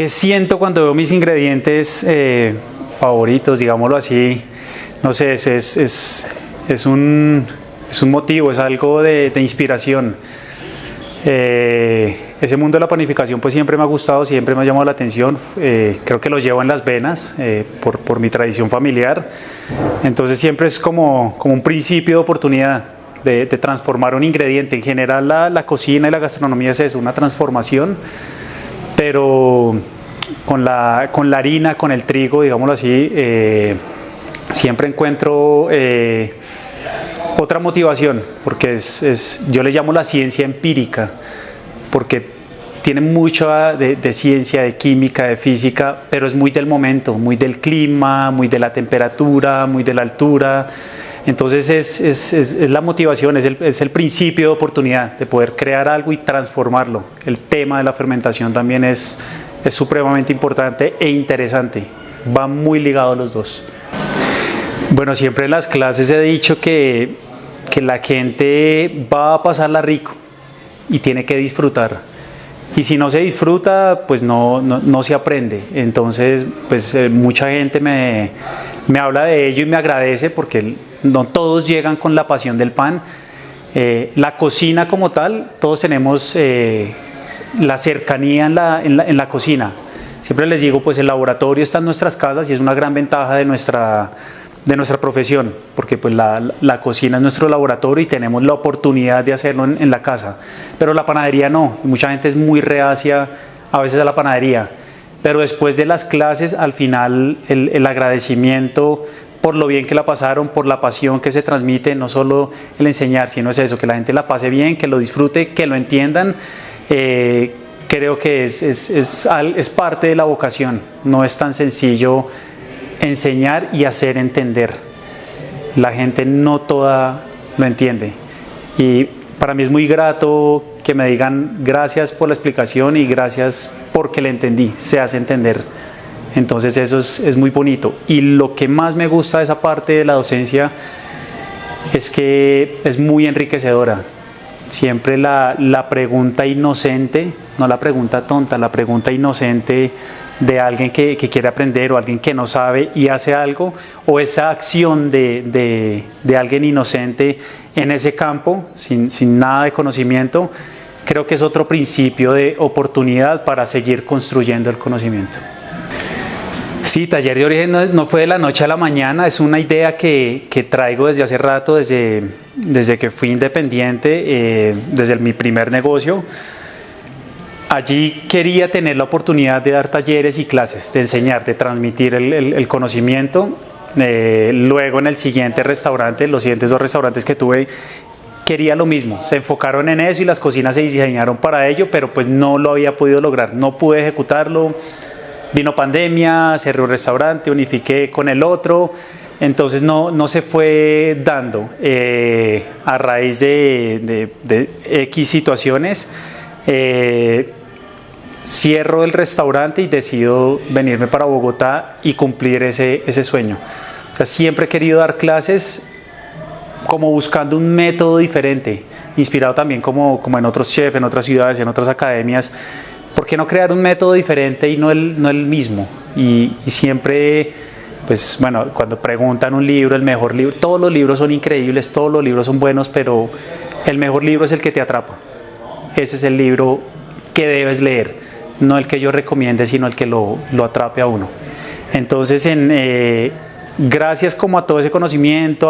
¿Qué siento cuando veo mis ingredientes favoritos, digámoslo así? No sé, es un motivo, es algo de inspiración. Ese mundo de la panificación pues siempre me ha gustado, siempre me ha llamado la atención. Creo que lo llevo en las venas por mi tradición familiar. Entonces siempre es como un principio de oportunidad de transformar un ingrediente. En general la cocina y la gastronomía es eso, una transformación, pero con la harina, con el trigo, digámoslo así, siempre encuentro otra motivación, porque yo le llamo la ciencia empírica, porque tiene mucho de ciencia, de química, de física, pero es muy del momento, muy del clima, muy de la temperatura, muy de la altura. Entonces es la motivación, es el principio de oportunidad de poder crear algo y transformarlo. El tema de la fermentación también es supremamente importante e interesante, van muy ligados los dos. Bueno, siempre en las clases he dicho que la gente va a pasarla rico y tiene que disfrutar. Y si no se disfruta, pues no se aprende. Entonces, pues mucha gente me habla de ello y me agradece, porque no todos llegan con la pasión del pan. La cocina como tal, todos tenemos la cercanía en la cocina. Siempre les digo, pues el laboratorio está en nuestras casas y es una gran ventaja de nuestra profesión, porque pues la cocina es nuestro laboratorio y tenemos la oportunidad de hacerlo en la casa. Pero la panadería no, mucha gente es muy reacia a veces a la panadería, pero después de las clases, al final el agradecimiento por lo bien que la pasaron, por la pasión que se transmite, no solo el enseñar, sino es eso, que la gente la pase bien, que lo disfrute, que lo entiendan. Creo que es parte de la vocación, no es tan sencillo enseñar y hacer entender. La gente no toda lo entiende, y para mí es muy grato que me digan gracias por la explicación y gracias porque le entendí, se hace entender. Entonces eso es muy bonito, y lo que más me gusta de esa parte de la docencia es que es muy enriquecedora. Siempre la pregunta inocente, no la pregunta tonta, la pregunta inocente de alguien que quiere aprender, o alguien que no sabe y hace algo, o esa acción de alguien inocente en ese campo, sin nada de conocimiento, creo que es otro principio de oportunidad para seguir construyendo el conocimiento. Sí, Taller de Origen no fue de la noche a la mañana, es una idea que traigo desde hace rato, desde que fui independiente, desde mi primer negocio. Allí quería tener la oportunidad de dar talleres y clases, de enseñar, de transmitir el conocimiento. Luego en el siguiente restaurante, los siguientes 2 restaurantes que tuve, quería lo mismo, se enfocaron en eso y las cocinas se diseñaron para ello, pero pues no lo había podido lograr, no pude ejecutarlo. Vino pandemia, cerré un restaurante, unifiqué con el otro, entonces no se fue dando. A raíz de X situaciones, cierro el restaurante y decido venirme para Bogotá y cumplir ese sueño. O sea, siempre he querido dar clases como buscando un método diferente, inspirado también como en otros chefs, en otras ciudades, en otras academias. ¿Por qué no crear un método diferente y no el mismo? Y siempre, pues bueno, cuando preguntan un libro, el mejor libro, todos los libros son increíbles, todos los libros son buenos, pero el mejor libro es el que te atrapa. Ese es el libro que debes leer, no el que yo recomiende, sino el que lo atrape a uno. Entonces, gracias como a todo ese conocimiento,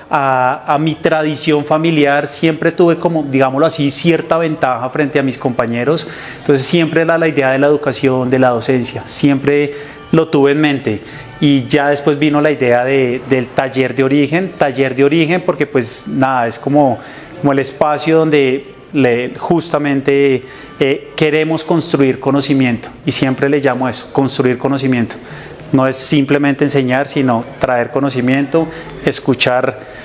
a mi tradición familiar, siempre tuve como, digámoslo así, cierta ventaja frente a mis compañeros. Entonces siempre era la idea de la educación, de la docencia, siempre lo tuve en mente. Y ya después vino la idea del taller de origen, porque pues nada, es como el espacio donde justamente queremos construir conocimiento, y siempre le llamo eso, construir conocimiento. No es simplemente enseñar, sino traer conocimiento, escuchar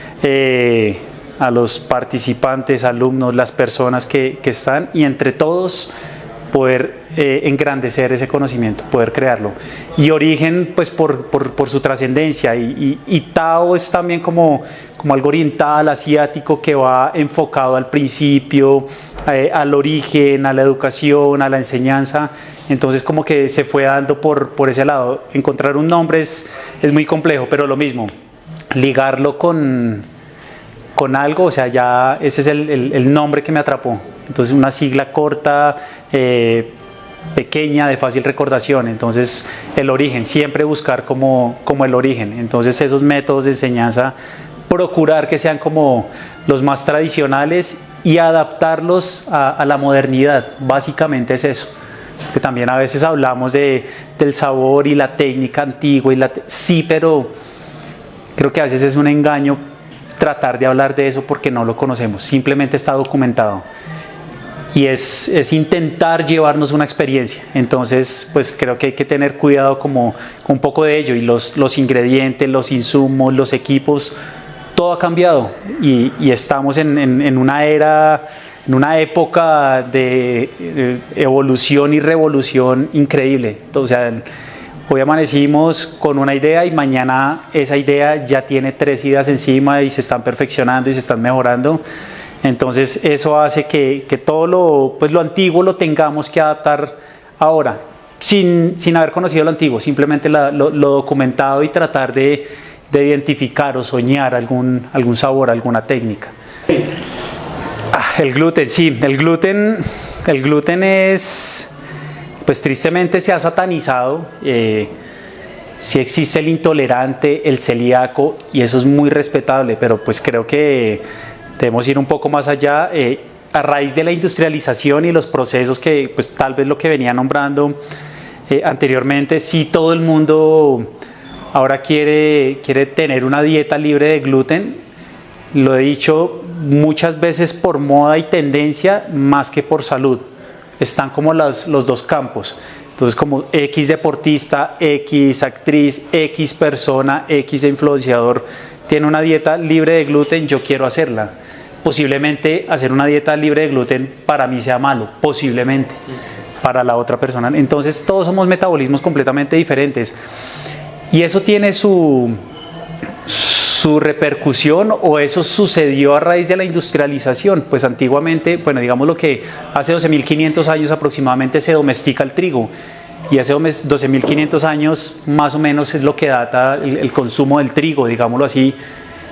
a los participantes, alumnos, las personas que están, y entre todos poder engrandecer ese conocimiento, poder crearlo. Y Origen, pues por su trascendencia, y Tao es también como algo oriental, asiático, que va enfocado al principio, al origen, a la educación, a la enseñanza. Entonces como que se fue dando por ese lado. Encontrar un nombre es muy complejo, pero lo mismo, ligarlo con algo, o sea, ya ese es el nombre que me atrapó. Entonces una sigla corta, pequeña, de fácil recordación. Entonces el origen, siempre buscar como el origen. Entonces esos métodos de enseñanza, procurar que sean como los más tradicionales y adaptarlos a la modernidad. Básicamente es eso. Que también a veces hablamos del sabor y la técnica antigua, sí, pero creo que a veces es un engaño tratar de hablar de eso porque no lo conocemos, simplemente está documentado. Y es intentar llevarnos una experiencia. Entonces, pues creo que hay que tener cuidado como con un poco de ello. Y los ingredientes, los insumos, los equipos, todo ha cambiado. Y estamos en una era, en una época de evolución y revolución increíble. O sea, hoy amanecimos con una idea y mañana esa idea ya tiene 3 ideas encima y se están perfeccionando y se están mejorando. Entonces eso hace que todo lo antiguo lo tengamos que adaptar ahora, sin haber conocido lo antiguo, simplemente lo documentado y tratar de identificar o soñar algún sabor, alguna técnica. El gluten, sí, el gluten es, pues tristemente se ha satanizado. Sí existe el intolerante, el celíaco, y eso es muy respetable, pero pues creo que debemos ir un poco más allá. A raíz de la industrialización y los procesos que pues tal vez lo que venía nombrando anteriormente, sí, todo el mundo ahora quiere tener una dieta libre de gluten. Lo he dicho muchas veces, por moda y tendencia más que por salud. Están como los dos campos. Entonces, como X deportista, X actriz, X persona, X influenciador tiene una dieta libre de gluten, yo quiero hacerla. Posiblemente hacer una dieta libre de gluten para mí sea malo, posiblemente para la otra persona. Entonces todos somos metabolismos completamente diferentes y eso tiene su repercusión, o eso sucedió a raíz de la industrialización. Pues antiguamente, bueno, digamos lo que hace 12.500 años aproximadamente se domestica el trigo, y hace 12.500 años más o menos es lo que data el consumo del trigo, digámoslo así,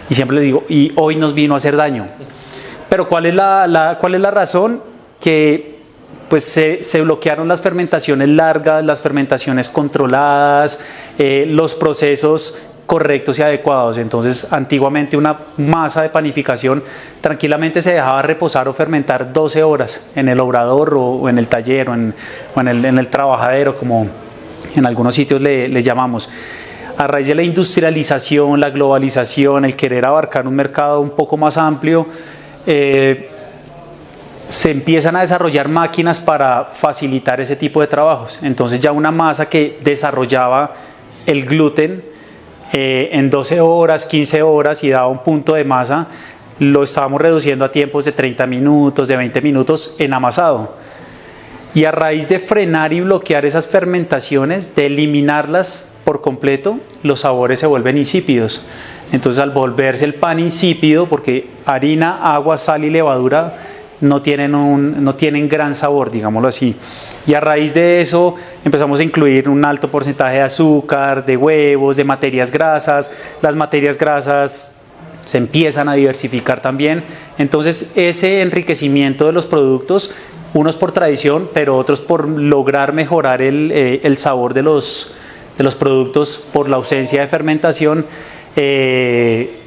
y siempre les digo, y hoy nos vino a hacer daño. Pero ¿cuál es la razón? Que pues se bloquearon las fermentaciones largas, las fermentaciones controladas, los procesos correctos y adecuados. Entonces, antiguamente una masa de panificación tranquilamente se dejaba reposar o fermentar 12 horas en el obrador o en el taller o en el trabajadero, como en algunos sitios le llamamos. A raíz de la industrialización, la globalización, el querer abarcar un mercado un poco más amplio, se empiezan a desarrollar máquinas para facilitar ese tipo de trabajos. Entonces ya una masa que desarrollaba el gluten en 12 horas, 15 horas y daba un punto de masa, lo estábamos reduciendo a tiempos de 30 minutos, de 20 minutos en amasado. Y a raíz de frenar y bloquear esas fermentaciones, de eliminarlas por completo, los sabores se vuelven insípidos. Entonces, al volverse el pan insípido, porque harina, agua, sal y levadura no tienen gran sabor, digámoslo así. Y a raíz de eso empezamos a incluir un alto porcentaje de azúcar, de huevos, de materias grasas. Las materias grasas se empiezan a diversificar también. Entonces, ese enriquecimiento de los productos, unos por tradición, pero otros por lograr mejorar el sabor de los productos por la ausencia de fermentación,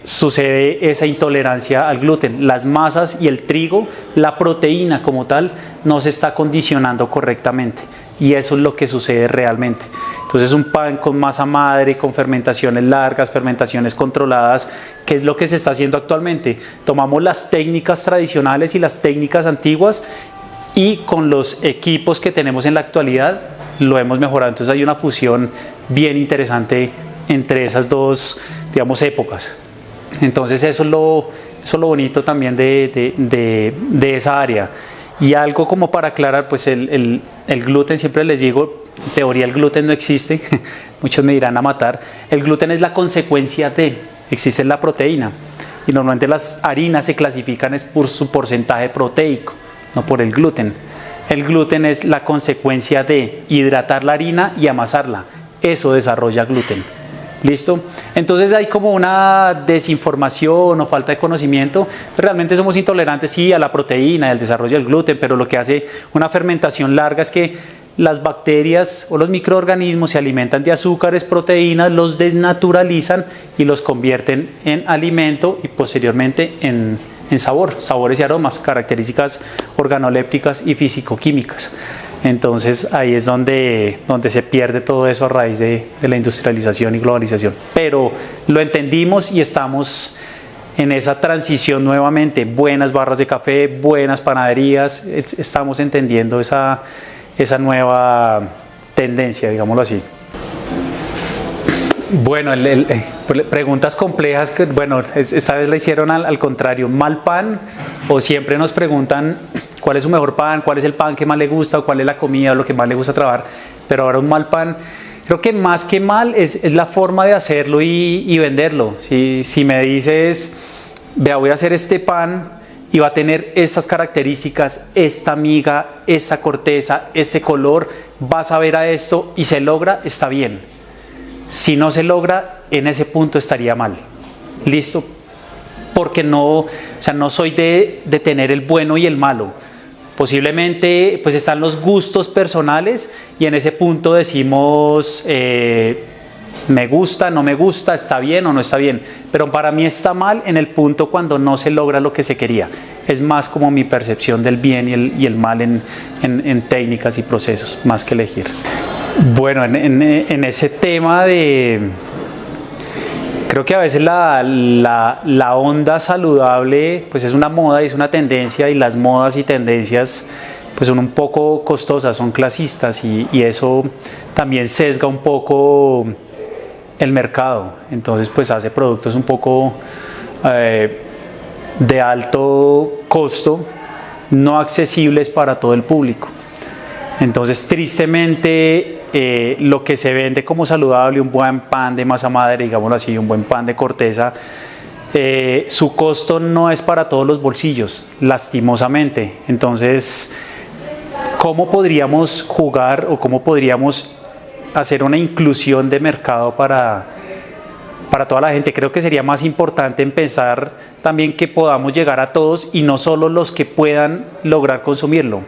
sucede esa intolerancia al gluten. Las masas y el trigo, la proteína como tal, no se está condicionando correctamente, y eso es lo que sucede realmente. Entonces, un pan con masa madre, con fermentaciones largas, fermentaciones controladas, ¿qué es lo que se está haciendo actualmente? Tomamos las técnicas tradicionales y las técnicas antiguas, y con los equipos que tenemos en la actualidad lo hemos mejorado. Entonces hay una fusión bien interesante entre esas dos, digamos, épocas. Entonces eso es lo bonito también de esa área. Y algo como para aclarar, pues el gluten, siempre les digo, en teoría el gluten no existe, muchos me dirán a matar. El gluten es la consecuencia existe la proteína, y normalmente las harinas se clasifican es por su porcentaje proteico, no por el gluten. El gluten es la consecuencia de hidratar la harina y amasarla. Eso desarrolla gluten. ¿Listo? Entonces hay como una desinformación o falta de conocimiento. Realmente somos intolerantes, sí, a la proteína y al desarrollo del gluten, pero lo que hace una fermentación larga es que las bacterias o los microorganismos se alimentan de azúcares, proteínas, los desnaturalizan y los convierten en alimento y posteriormente en sabores y aromas, características organolépticas y fisicoquímicas. Entonces ahí es donde se pierde todo eso a raíz de la industrialización y globalización. Pero lo entendimos y estamos en esa transición nuevamente. Buenas barras de café, buenas panaderías, estamos entendiendo esa nueva tendencia, digámoslo así. Bueno, preguntas complejas que, bueno, esta vez la hicieron al contrario, ¿mal pan? O siempre nos preguntan cuál es su mejor pan, cuál es el pan que más le gusta, o cuál es la comida o lo que más le gusta trabajar, pero ahora un mal pan, creo que más que mal es la forma de hacerlo y venderlo. Si me dices, vea, voy a hacer este pan y va a tener estas características, esta miga, esta corteza, este color, vas a ver a esto y se logra, está bien. Si no se logra, en ese punto estaría mal. ¿Listo? Porque no soy de tener el bueno y el malo. Posiblemente pues están los gustos personales y en ese punto decimos me gusta, no me gusta, está bien o no está bien. Pero para mí está mal en el punto cuando no se logra lo que se quería. Es más como mi percepción del bien y el mal en técnicas y procesos, más que elegir. Bueno, en ese tema creo que a veces la onda saludable pues es una moda y es una tendencia, y las modas y tendencias pues son un poco costosas, son clasistas, y eso también sesga un poco el mercado. Entonces pues hace productos un poco de alto costo, no accesibles para todo el público. Entonces tristemente lo que se vende como saludable, un buen pan de masa madre, digámoslo así, un buen pan de corteza, su costo no es para todos los bolsillos, lastimosamente. Entonces, ¿cómo podríamos jugar o cómo podríamos hacer una inclusión de mercado para toda la gente? Creo que sería más importante pensar también que podamos llegar a todos y no solo los que puedan lograr consumirlo.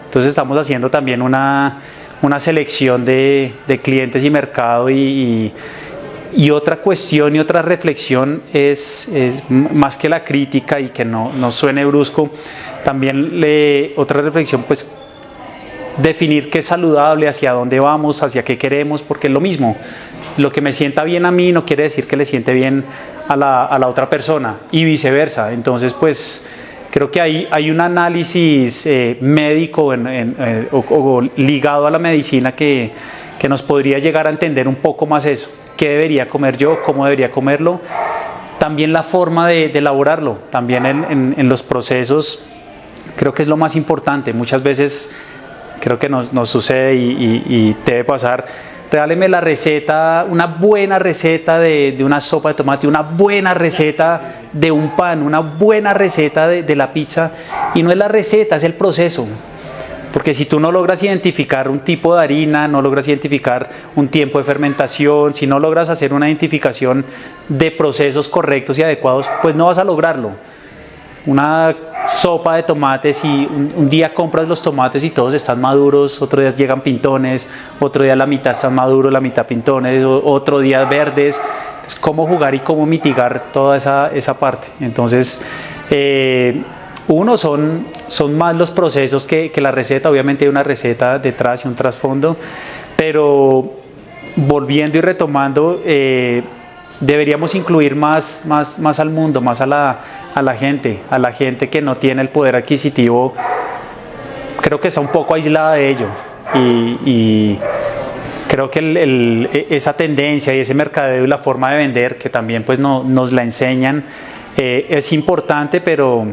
Entonces estamos haciendo también una selección de clientes y mercado, y otra cuestión y otra reflexión es más que la crítica y que no suene brusco, también otra reflexión pues definir qué es saludable, hacia dónde vamos, hacia qué queremos, porque es lo mismo. Lo que me sienta bien a mí no quiere decir que le siente bien a la otra persona y viceversa. Entonces pues creo que hay un análisis médico o ligado a la medicina que nos podría llegar a entender un poco más eso. ¿Qué debería comer yo? ¿Cómo debería comerlo? También la forma de elaborarlo, también en los procesos, creo que es lo más importante. Muchas veces creo que nos sucede y debe pasar. Regáleme la receta, una buena receta de una sopa de tomate, una buena receta de un pan, una buena receta de la pizza, y no es la receta, es el proceso. Porque si tú no logras identificar un tipo de harina, no logras identificar un tiempo de fermentación, si no logras hacer una identificación de procesos correctos y adecuados, pues no vas a lograrlo. Una sopa de tomates, y un día compras los tomates y todos están maduros, otro día llegan pintones, otro día la mitad están maduros, la mitad pintones, otro día verdes. Entonces, ¿cómo jugar y cómo mitigar toda esa parte? Entonces, son más los procesos que la receta. Obviamente hay una receta detrás y un trasfondo, pero volviendo y retomando, deberíamos incluir más al mundo, más a la gente que no tiene el poder adquisitivo. Creo que está un poco aislada de ello, y creo que esa tendencia y ese mercadeo y la forma de vender, que también pues nos la enseñan, es importante, pero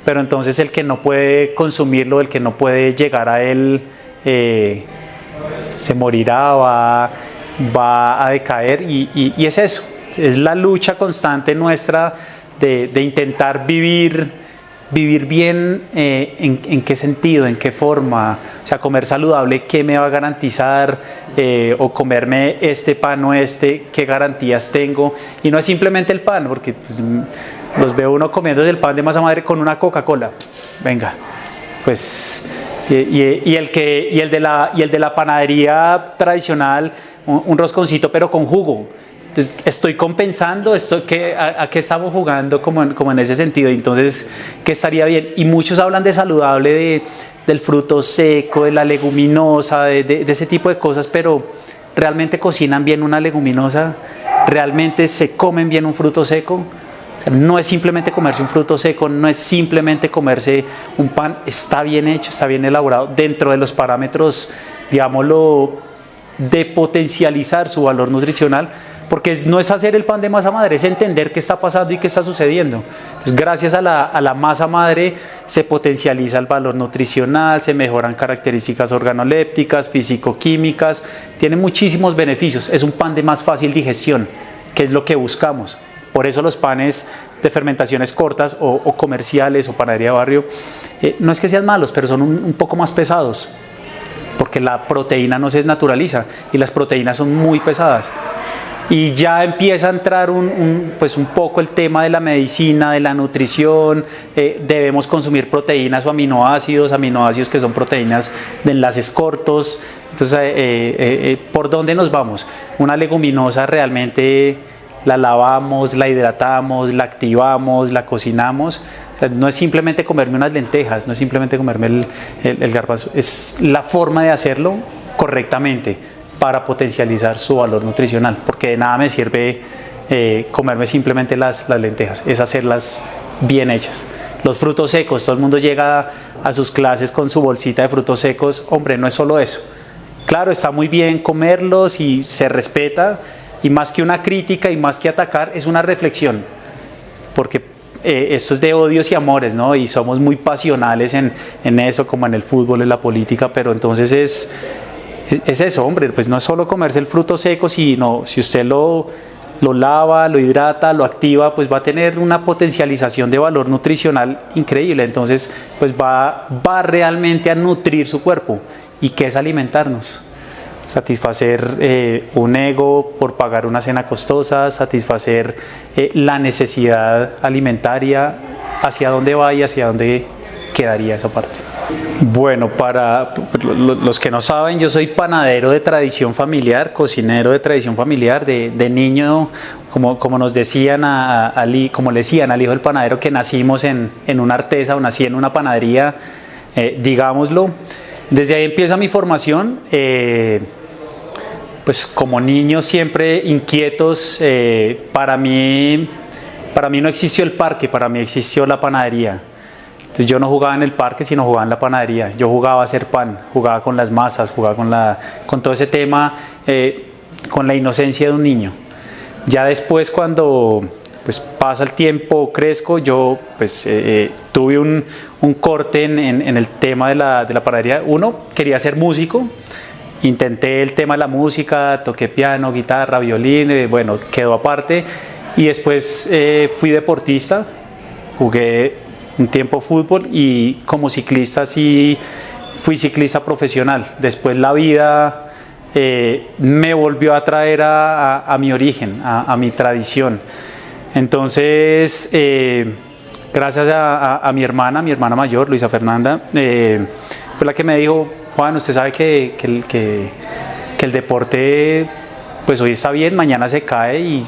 entonces el que no puede consumirlo, el que no puede llegar a él, se morirá, va a decaer, y es eso, es la lucha constante nuestra de intentar vivir vivir bien, ¿en qué sentido? ¿En qué forma? O sea, comer saludable, ¿qué me va a garantizar? O comerme este pan o ¿qué garantías tengo? Y no es simplemente el pan, porque pues, los veo uno comiéndose el pan de masa madre con una Coca-Cola. Venga, pues... Y el de la panadería tradicional, un rosconcito pero con jugo. Entonces, estoy compensando a qué estamos jugando como en ese sentido. Entonces, ¿qué estaría bien? Y muchos hablan de saludable, del fruto seco, de la leguminosa, de ese tipo de cosas, pero ¿realmente cocinan bien una leguminosa? ¿Realmente se comen bien un fruto seco? No es simplemente comerse un fruto seco, no es simplemente comerse un pan, está bien hecho, está bien elaborado dentro de los parámetros, digámoslo, de potencializar su valor nutricional, porque no es hacer el pan de masa madre, es entender qué está pasando y qué está sucediendo. Entonces, gracias a la masa madre se potencializa el valor nutricional, se mejoran características organolépticas, físico-químicas, tiene muchísimos beneficios, es un pan de más fácil digestión, que es lo que buscamos. Por eso los panes de fermentaciones cortas o comerciales o panadería de barrio, no es que sean malos, pero son un poco más pesados, porque la proteína no se desnaturaliza y las proteínas son muy pesadas. Y ya empieza a entrar pues un poco el tema de la medicina, de la nutrición, debemos consumir proteínas o aminoácidos que son proteínas de enlaces cortos. Entonces, ¿por dónde nos vamos? Una leguminosa realmente la lavamos, la hidratamos, la activamos, la cocinamos. O sea, no es simplemente comerme unas lentejas, no es simplemente comerme el garbanzo, es la forma de hacerlo correctamente para potencializar su valor nutricional, porque de nada me sirve comerme simplemente las lentejas, es hacerlas bien hechas. Los frutos secos, todo el mundo llega a sus clases con su bolsita de frutos secos, hombre, no es solo eso. Claro, está muy bien comerlos y se respeta, y más que una crítica y más que atacar, es una reflexión, porque esto es de odios y amores, ¿no? Y somos muy pasionales en eso, como en el fútbol, en la política, pero entonces es eso, hombre, pues no es solo comerse el fruto seco, sino si usted lo lava, lo hidrata, lo activa, pues va a tener una potencialización de valor nutricional increíble. Entonces, pues va realmente a nutrir su cuerpo. ¿Y qué es alimentarnos? Satisfacer un ego por pagar una cena costosa, satisfacer la necesidad alimentaria, hacia dónde va y hacia dónde quedaría esa parte. Bueno, para los que no saben, yo soy panadero de tradición familiar, cocinero de tradición familiar, de niño, como nos decían como le decían al hijo del panadero, que nacimos en una artesa o nací en una panadería, digámoslo. Desde ahí empieza mi formación, pues como niños siempre inquietos. Para mí no existió el parque, para mí existió la panadería. Entonces yo no jugaba en el parque, sino jugaba en la panadería. Yo jugaba a hacer pan, jugaba con las masas, jugaba con todo ese tema, con la inocencia de un niño. Ya después, cuando pues pasa el tiempo, crezco, yo pues tuve un corte en el tema de la panadería. Uno, quería ser músico, intenté el tema de la música, toqué piano, guitarra, violín, bueno, quedó aparte. Y después fui deportista, jugué un tiempo fútbol y como ciclista sí fui ciclista profesional. Después la vida me volvió a traer a mi origen, a mi tradición. Entonces, gracias a mi hermana mayor, Luisa Fernanda, fue la que me dijo: Juan, usted sabe que el deporte pues hoy está bien, mañana se cae y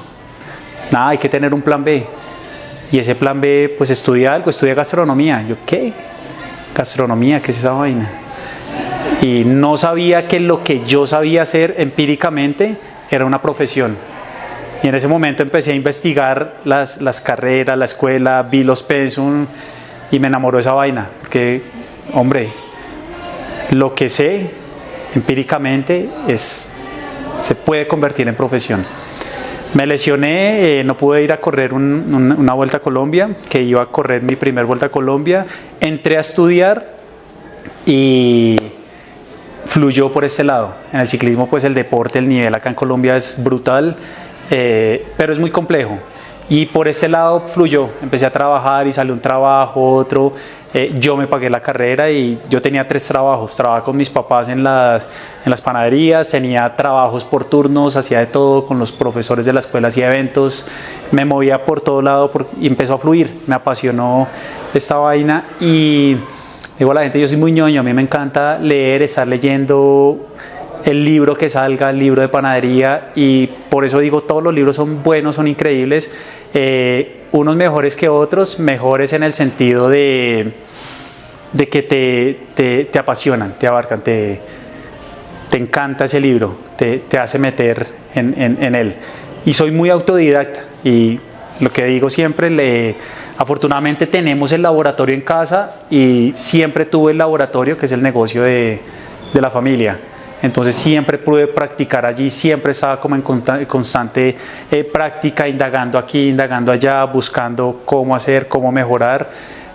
nada, hay que tener un plan B. Y ese plan B, pues estudia algo, estudia gastronomía. Yo, ¿qué? ¿Gastronomía? ¿Qué es esa vaina? Y no sabía que lo que yo sabía hacer empíricamente era una profesión. Y en ese momento empecé a investigar las carreras, la escuela, vi los pensum y me enamoró esa vaina. Porque, hombre, lo que sé empíricamente se puede convertir en profesión. Me lesioné, no pude ir a correr una Vuelta a Colombia, que iba a correr mi primer Vuelta a Colombia. Entré a estudiar y fluyó por este lado. En el ciclismo, pues el deporte, el nivel acá en Colombia es brutal, pero es muy complejo. Y por este lado fluyó, empecé a trabajar y salió un trabajo, otro. Yo me pagué la carrera y yo tenía 3 trabajos. Trabajaba con mis papás en las panaderías, tenía trabajos por turnos, hacía de todo con los profesores de la escuela, hacía eventos, me movía por todo lado y empezó a fluir. Me apasionó esta vaina y digo a la gente, yo soy muy ñoño, a mí me encanta leer, estar leyendo el libro que salga, el libro de panadería, y por eso digo, todos los libros son buenos, son increíbles, unos mejores que otros, mejores en el sentido de que te apasionan, te abarcan, te encanta ese libro, te hace meter en él. Y soy muy autodidacta y lo que digo siempre, afortunadamente tenemos el laboratorio en casa y siempre tuve el laboratorio, que es el negocio de la familia. Entonces siempre pude practicar allí, siempre estaba como en constante práctica, indagando aquí, indagando allá, buscando cómo hacer, cómo mejorar,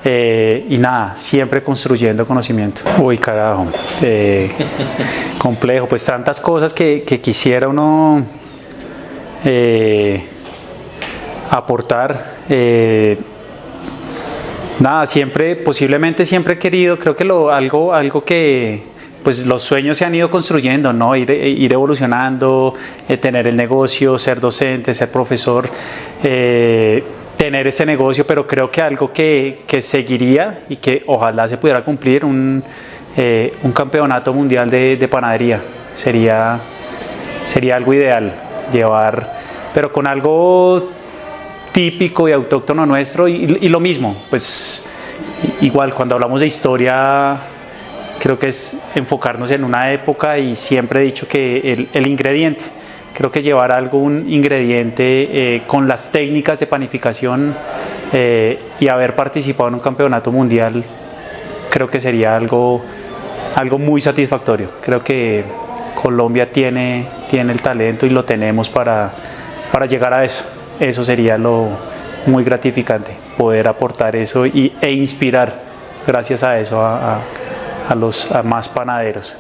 y nada, siempre construyendo conocimiento. Uy, carajo, complejo, pues tantas cosas que quisiera uno aportar. Nada, siempre, posiblemente siempre he querido, creo que algo que pues los sueños se han ido construyendo, ¿no? Ir evolucionando, tener el negocio, ser docente, ser profesor, tener ese negocio, pero creo que algo que seguiría y que ojalá se pudiera cumplir, un campeonato mundial de panadería. Sería algo ideal, pero con algo típico y autóctono nuestro y lo mismo, pues igual cuando hablamos de historia, creo que es enfocarnos en una época y siempre he dicho que el ingrediente, creo que llevar algún ingrediente con las técnicas de panificación y haber participado en un campeonato mundial, creo que sería algo muy satisfactorio. Creo que Colombia tiene el talento y lo tenemos para llegar a eso. Eso sería lo muy gratificante, poder aportar eso e inspirar gracias a eso a más panaderos.